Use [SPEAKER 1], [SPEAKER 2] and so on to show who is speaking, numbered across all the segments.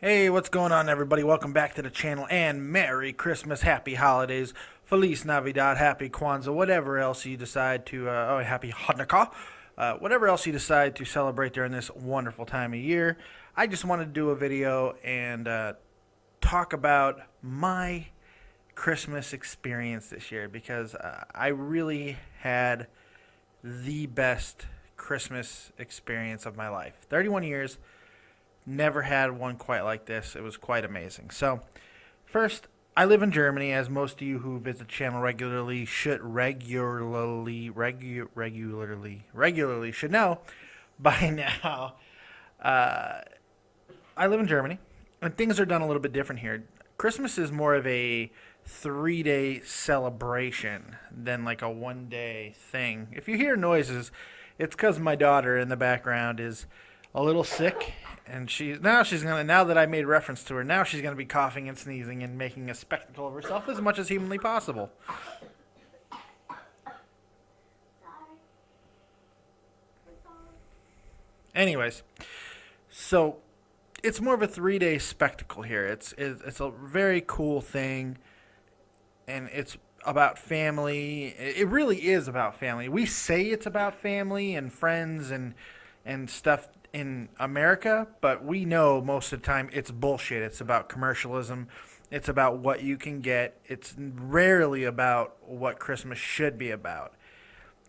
[SPEAKER 1] Hey, what's going on, everybody? Welcome back to the channel, and Merry Christmas, Happy Holidays, Feliz Navidad, Happy Kwanzaa, whatever else you decide to, Happy Hanukkah, whatever else you decide to celebrate during this wonderful time of year. I just wanted to do a video and talk about my Christmas experience this year because I really had the best Christmas experience of my life. 31 years. Never had one quite like this. It was quite amazing. So, first, I live in Germany, as most of you who visit the channel regularly should know by now. I live in Germany, and things are done a little bit different here. Christmas is more of a 3-day celebration than like a 1-day thing. If you hear noises, it's because my daughter in the background is a little sick, and now that I made reference to her, now she's gonna be coughing and sneezing and making a spectacle of herself as much as humanly possible. Anyways, so it's more of a 3-day spectacle here. It's a very cool thing, and it's about family. It really is about family. We say it's about family and friends and stuff in America, but we know most of the time it's bullshit. It's about commercialism. It's about what you can get. It's rarely about what Christmas should be about.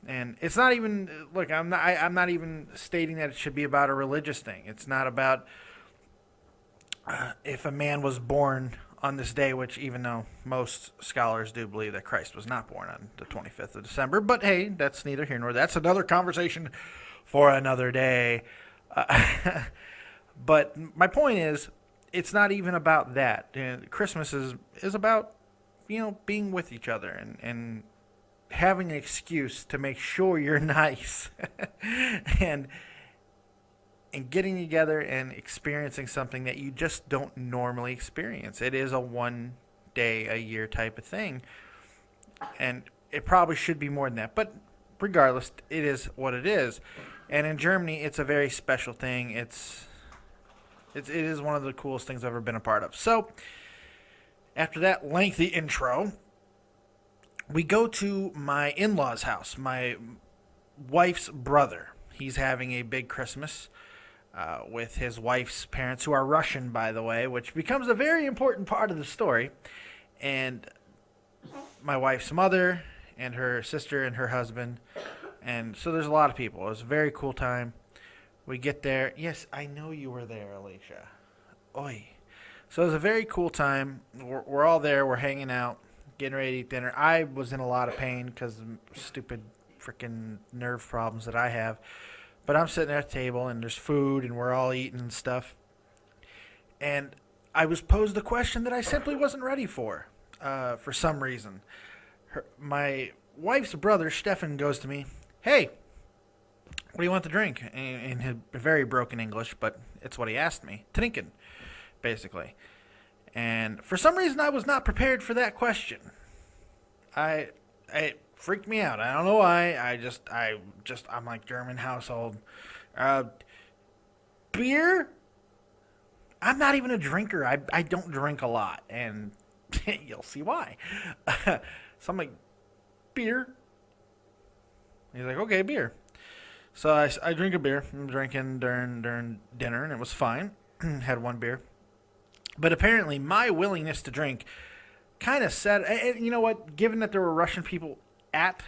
[SPEAKER 1] And it's not even, look, I'm not even stating that it should be about a religious thing. It's not about if a man was born on this day, which even though most scholars do believe that Christ was not born on the 25th of December, but hey, that's neither here nor there. That's another conversation for another day. But my point is, it's not even about that. Christmas is about, being with each other and having an excuse to make sure you're nice and getting together and experiencing something that you just don't normally experience. It is a 1-day-a-year type of thing, and it probably should be more than that. But regardless, it is what it is. And in Germany, it's a very special thing. It is one of the coolest things I've ever been a part of. So, after that lengthy intro, we go to my in-laws' house. My wife's brother. He's having a big Christmas with his wife's parents, who are Russian, by the way, which becomes a very important part of the story. And my wife's mother and her sister and her husband. And so there's a lot of people. It was a very cool time. We get there. Yes, I know you were there, Alicia. Oi. So it was a very cool time. We're all there. We're hanging out, getting ready to eat dinner. I was in a lot of pain because of stupid freaking nerve problems that I have. But I'm sitting at the table, and there's food, and we're all eating and stuff. And I was posed a question that I simply wasn't ready for some reason. My wife's brother, Stefan, goes to me, "Hey, what do you want to drink?" In his very broken English, but it's what he asked me. Trinken, basically. And for some reason, I was not prepared for that question. It freaked me out. I don't know why. I'm like German household. Beer? I'm not even a drinker. I don't drink a lot, and you'll see why. So I'm like, beer? He's like, okay, beer. So I drink a beer. I'm drinking during dinner, and it was fine. Had one beer. But apparently my willingness to drink kind of said, and you know what? Given that there were Russian people at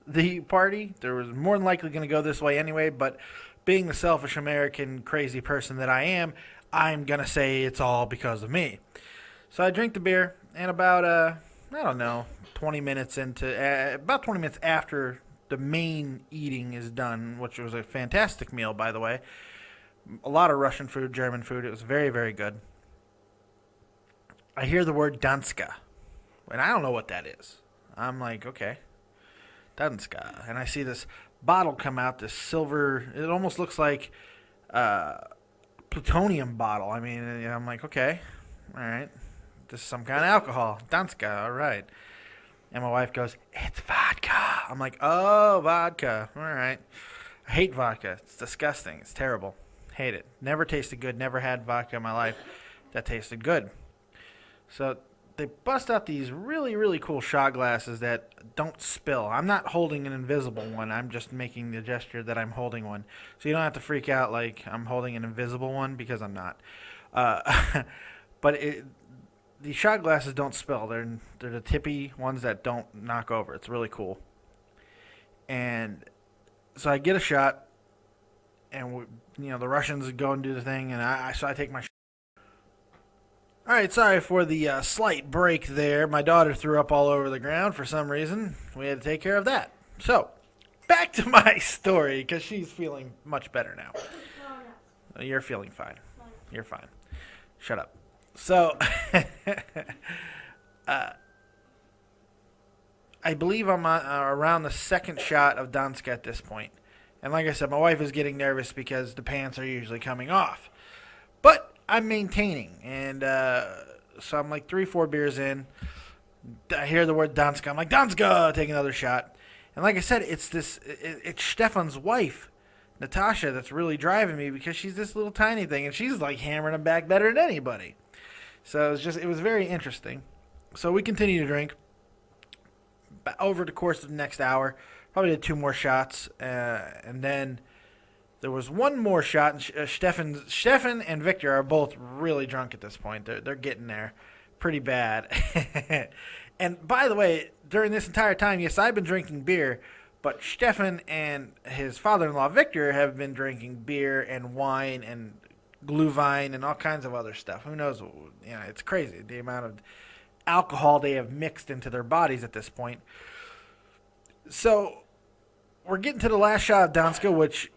[SPEAKER 1] the party, there was more than likely going to go this way anyway, but being the selfish American crazy person that I am, I'm going to say it's all because of me. So I drink the beer, and about, 20 minutes after the main eating is done, which was a fantastic meal, by the way. A lot of Russian food, German food. It was very, very good. I hear the word Danska, and I don't know what that is. I'm like, okay, Danska. And I see this bottle come out, this silver, it almost looks like plutonium bottle. I mean, I'm like, okay, all right. This is some kind of alcohol. Danska, all right. And my wife goes, "It's vodka." I'm like, oh, vodka. All right. I hate vodka. It's disgusting. It's terrible. Hate it. Never tasted good. Never had vodka in my life. that tasted good. So they bust out these really, really cool shot glasses that don't spill. I'm not holding an invisible one. I'm just making the gesture that I'm holding one. So you don't have to freak out like I'm holding an invisible one, because I'm not. But these shot glasses don't spill. They're the tippy ones that don't knock over. It's really cool. And so I get a shot, and the Russians go and do the thing, and so I take my shot. All right, sorry for the slight break there. My daughter threw up all over the ground for some reason. We had to take care of that. So, back to my story, because she's feeling much better now. You're feeling fine. You're fine. Shut up. So, I believe I'm around the second shot of Danska at this point. And like I said, my wife is getting nervous because the pants are usually coming off. But I'm maintaining, and so I'm like 3-4 beers in. I hear the word Danska. I'm like, Danska! Take another shot. And like I said, it's Stefan's wife, Natasha, that's really driving me, because she's this little tiny thing, and she's like hammering them back better than anybody. So it was very interesting. So we continue to drink. Over the course of the next hour, probably did 2 more shots, and then there was one more shot, and Stefan and Victor are both really drunk at this point. They're getting there pretty bad. And by the way, during this entire time, yes, I've been drinking beer, but Stefan and his father-in-law, Victor, have been drinking beer and wine and glühwein and all kinds of other stuff. Who knows? It's crazy, the amount of alcohol they have mixed into their bodies at this point. So we're getting to the last shot of Danska, which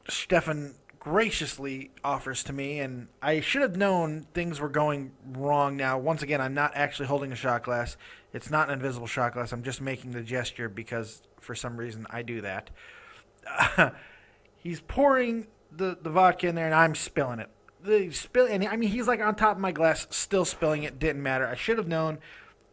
[SPEAKER 1] Stefan graciously offers to me, and I should have known things were going wrong now. Once again, I'm not actually holding a shot glass. It's not an invisible shot glass. I'm just making the gesture because for some reason I do that. He's pouring the vodka in there, and I'm spilling it. He's like on top of my glass, still spilling it. Didn't matter. I should have known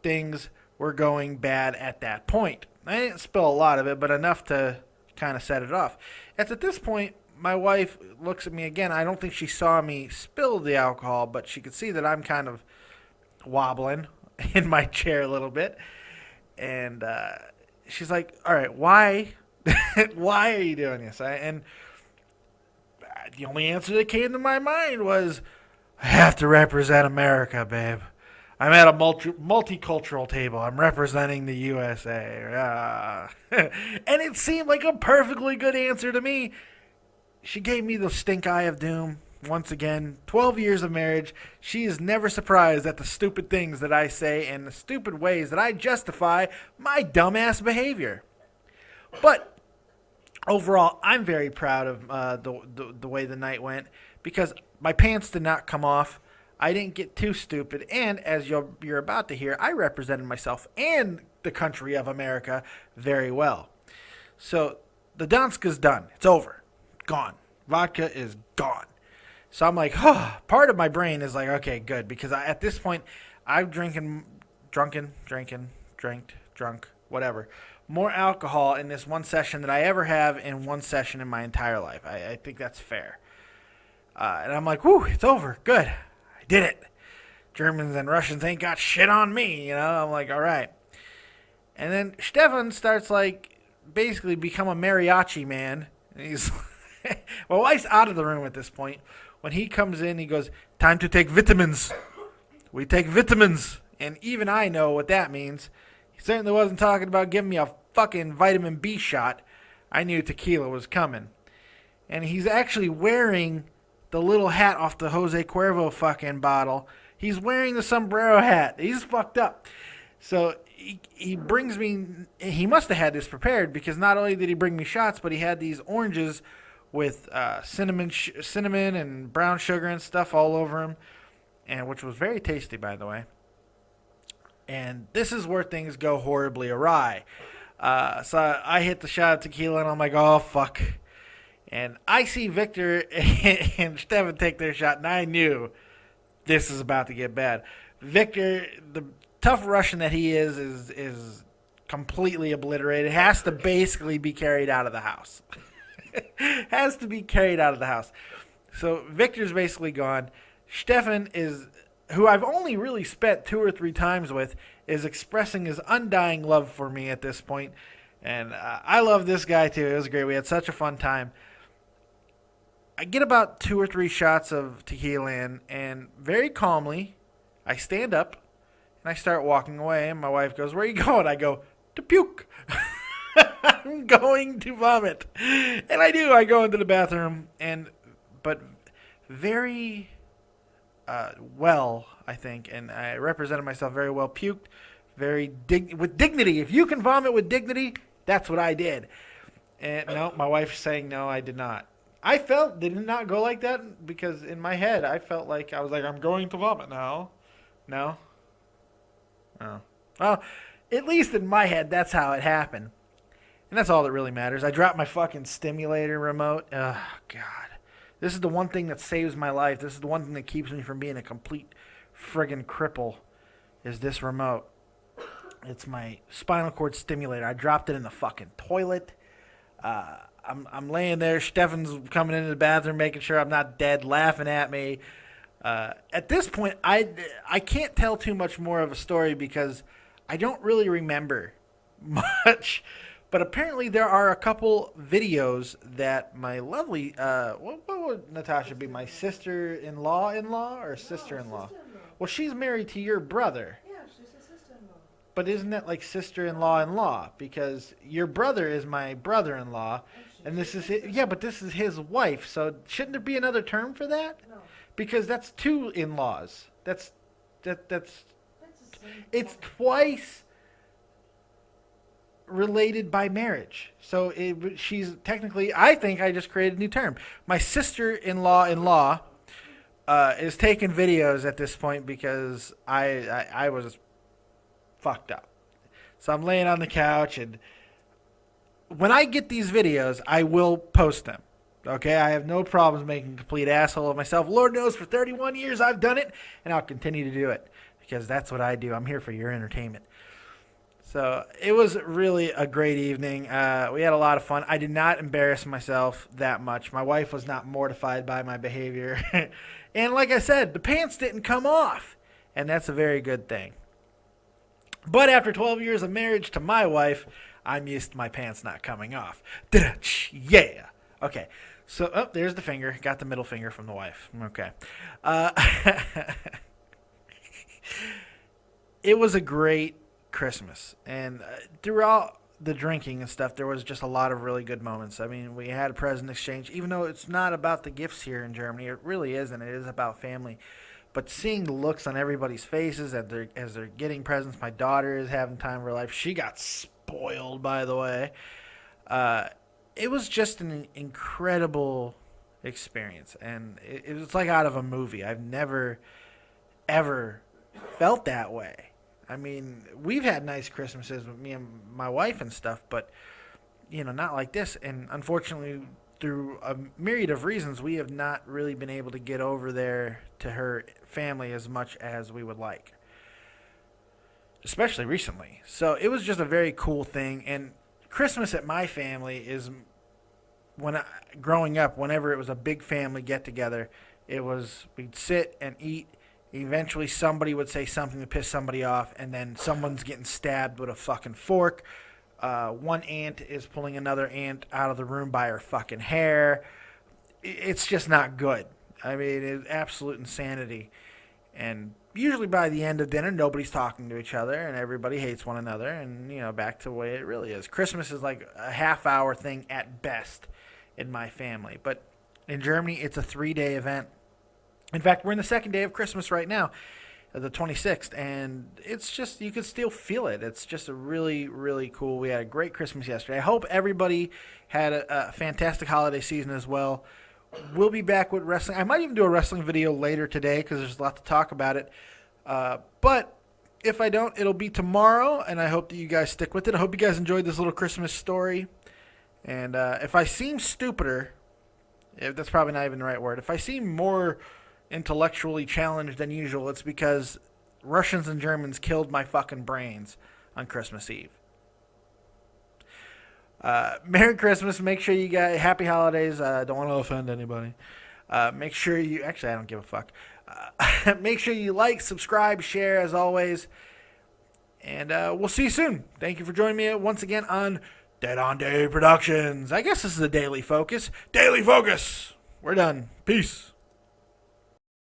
[SPEAKER 1] things were going bad at that point. I didn't spill a lot of it, but enough to kind of set it off. At this point, my wife looks at me again. I don't think she saw me spill the alcohol, but she could see that I'm kind of wobbling in my chair a little bit. And she's like, all right, why? Why are you doing this? And the only answer that came to my mind was, I have to represent America, babe. I'm at a multicultural table. I'm representing the USA. And it seemed like a perfectly good answer to me. She gave me the stink eye of doom. Once again, 12 years of marriage, she is never surprised at the stupid things that I say and the stupid ways that I justify my dumbass behavior. But overall, I'm very proud of the way the night went, because my pants did not come off. I didn't get too stupid, and as you're about to hear, I represented myself and the country of America very well. So the Danska's done. It's over. Gone. Vodka is gone. So I'm like, part of my brain is like, okay, good, because at this point, I've drunk, whatever, more alcohol in this one session than I ever have in one session in my entire life. I think that's fair. And I'm like, whew, it's over. Good. I did it. Germans and Russians ain't got shit on me, I'm like, all right. And then Stefan starts, like, basically become a mariachi man. And he's my wife's out of the room at this point. When he comes in, he goes, time to take vitamins. We take vitamins. And even I know what that means. He certainly wasn't talking about giving me a fucking vitamin B shot. I knew tequila was coming. And he's actually wearing the little hat off the Jose Cuervo fucking bottle. He's wearing the sombrero hat. He's fucked up. So he brings me, he must have had this prepared, because not only did he bring me shots, but he had these oranges with cinnamon and brown sugar and stuff all over him, and which was very tasty, by the way. And this is where things go horribly awry. So I hit the shot of tequila, and I'm like, oh, fuck. And I see Victor and Stefan take their shot, and I knew this is about to get bad. Victor, the tough Russian that he is completely obliterated. Has to basically be carried out of the house. Has to be carried out of the house. So Victor's basically gone. Stefan is who I've only really spent 2 or 3 times with, is expressing his undying love for me at this point. And I love this guy too. It was great. We had such a fun time. I get about 2 or 3 shots of tequila in, and very calmly, I stand up and I start walking away. And my wife goes, "Where are you going?" I go, "To puke." I'm going to vomit. And I do. I go into the bathroom, but very well, I think, and I represented myself very well. Puked with dignity. If you can vomit with dignity, that's what I did. And no, my wife's saying no, I did not. I felt did not go like that because in my head I felt like I was like, I'm going to vomit now. No. Oh. Well, at least in my head, that's how it happened. And that's all that really matters. I dropped my fucking stimulator remote. Oh, God. This is the one thing that saves my life. This is the one thing that keeps me from being a complete friggin' cripple, is this remote. It's my spinal cord stimulator. I dropped it in the fucking toilet. I'm laying there. Stefan's coming into the bathroom, making sure I'm not dead, laughing at me. At this point, I can't tell too much more of a story because I don't really remember much. But apparently there are a couple videos that my lovely, what would Natasha be, my sister-in-law or sister-in-law?
[SPEAKER 2] Sister-in-law.
[SPEAKER 1] Well, she's married to your brother.
[SPEAKER 2] Yeah, she's a sister-in-law.
[SPEAKER 1] But isn't that like sister-in-law-in-law? Because your brother is my brother-in-law, and this is his, yeah, but this is his wife. So shouldn't there be another term for that?
[SPEAKER 2] No.
[SPEAKER 1] Because that's two in-laws. That's
[SPEAKER 2] the same
[SPEAKER 1] it's
[SPEAKER 2] thing.
[SPEAKER 1] twice related by marriage. So she's technically, I think I just created a new term. My sister-in-law is taking videos at this point because I was fucked up. So I'm laying on the couch, and when I get these videos, I will post them. Okay, I have no problems making a complete asshole of myself. Lord knows for 31 years I've done it, and I'll continue to do it because that's what I do. I'm here for your entertainment. So it was really a great evening. We had a lot of fun. I did not embarrass myself that much. My wife was not mortified by my behavior. And like I said, the pants didn't come off, and that's a very good thing. But after 12 years of marriage to my wife, I'm used to my pants not coming off. Yeah. Okay. So, there's the finger. Got the middle finger from the wife. Okay. It was a great Christmas. And throughout the drinking and stuff, there was just a lot of really good moments. I mean, we had a present exchange. Even though it's not about the gifts here in Germany, it really isn't. It is about family. But seeing the looks on everybody's faces as they're getting presents, my daughter is having time of her life. She got spoiled, by the way. It was just an incredible experience, and it was like out of a movie. I've never, ever felt that way. I mean, we've had nice Christmases with me and my wife and stuff, but, not like this. And unfortunately, through a myriad of reasons, we have not really been able to get over there to her family as much as we would like, especially recently. So it was just a very cool thing. And Christmas at my family is growing up, whenever it was a big family get together, we'd sit and eat. Eventually somebody would say something to piss somebody off, and then someone's getting stabbed with a fucking fork. One aunt is pulling another aunt out of the room by her fucking hair. It's just not good. I mean, it's absolute insanity. And usually by the end of dinner, nobody's talking to each other, and everybody hates one another, and, back to the way it really is. Christmas is like a half-hour thing at best in my family. But in Germany, it's a 3-day event. In fact, we're in the second day of Christmas right now, the 26th, and it's just, you can still feel it. It's just a really, really cool. We had a great Christmas yesterday. I hope everybody had a fantastic holiday season as well. We'll be back with wrestling. I might even do a wrestling video later today because there's a lot to talk about it. But if I don't, it'll be tomorrow, and I hope that you guys stick with it. I hope you guys enjoyed this little Christmas story. And if I seem stupider, that's probably not even the right word. If I seem more intellectually challenged than usual, it's because Russians and Germans killed my fucking brains on Christmas Eve. Merry Christmas. Make sure you guys, happy holidays. Don't want to offend anybody. Make sure you, actually I don't give a fuck. Make sure you like, subscribe, share as always. And we'll see you soon. Thank you for joining me once again on Dead on Day Productions. I guess this is a daily focus. Daily focus. We're done. Peace.